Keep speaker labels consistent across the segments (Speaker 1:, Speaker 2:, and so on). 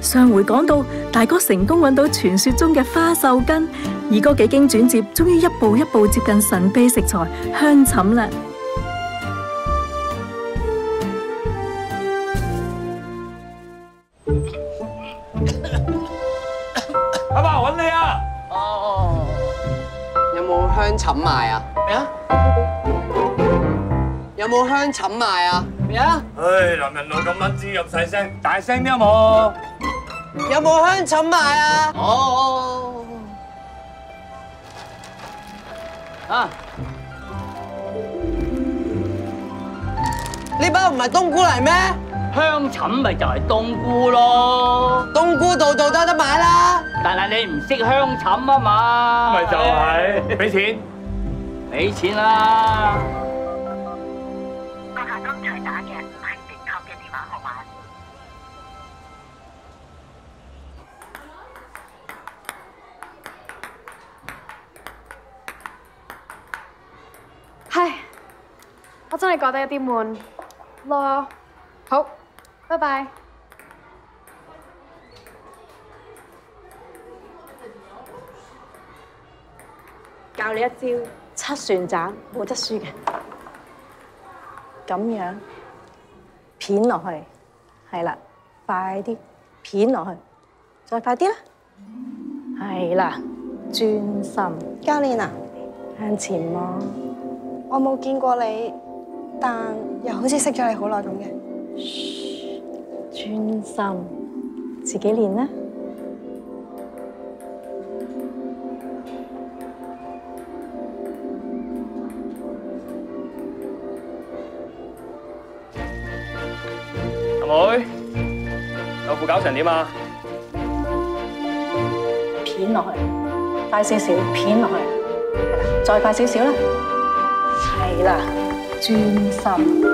Speaker 1: 上回講到大哥成功揾到傳說中嘅花秀根，二哥幾經轉接，終於一步一步接近神秘食材香椿啦。
Speaker 2: 阿爸揾你啊！
Speaker 3: 哦，有冇香椿賣啊？咩啊？有冇香椿賣啊？咩啊？
Speaker 2: 唉，男人路咁撚知咁細聲，大聲啲好冇？
Speaker 3: 有冇香椿賣啊？哦。啊！呢包唔係冬菇嚟咩？
Speaker 4: 香椿咪就係冬菇咯，
Speaker 3: 冬菇度度都得買啦。
Speaker 4: 但係你唔識香椿啊嘛。
Speaker 2: 咪就係，俾錢，
Speaker 4: 俾錢啦。
Speaker 5: 閣下剛才打嘅唔係正確嘅電話號碼。
Speaker 6: 唉，我真係覺得有啲悶咯。好，拜拜。教你一招七旋斬，冇得輸嘅。咁樣片落去，係啦，快啲片落去，再快啲啦，係啦，專心。
Speaker 7: 教練啊，
Speaker 6: 向前望。
Speaker 7: 我冇見過你，但又好似識咗你好耐咁嘅。
Speaker 6: 噓，專心，自己練啦。
Speaker 2: 阿妹，豆腐搞成點啊？
Speaker 6: 片落去，快少少，片落去，再快少少啦，係啦，專心。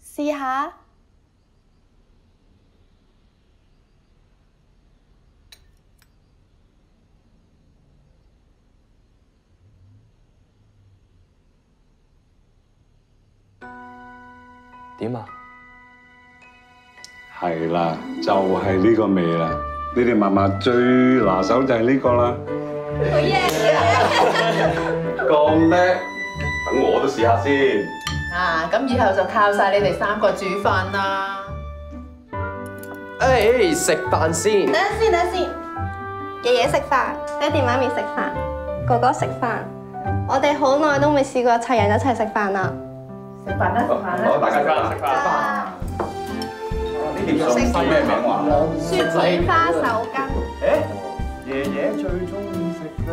Speaker 7: 試下。
Speaker 2: 點啊？
Speaker 8: 係啦，就係呢個味啦。你哋嫲嫲最拿手就係呢個啦。
Speaker 7: 好嘢！
Speaker 8: 咁叻，等我都試下先。
Speaker 9: 啊，咁以後就靠晒你哋三個煮飯啦。
Speaker 3: 誒，食飯先。
Speaker 7: 等陣先，等陣先。爺爺食飯，爹哋媽咪食飯，哥哥食飯。我哋好耐都未試過一齊人一齊食飯啦。
Speaker 9: 食飯啦，食飯啦。
Speaker 8: 好，大家食飯。呢碟餸叫咩名話？
Speaker 7: 雪耳花手羹。
Speaker 2: 誒，爺爺最中意食㗎。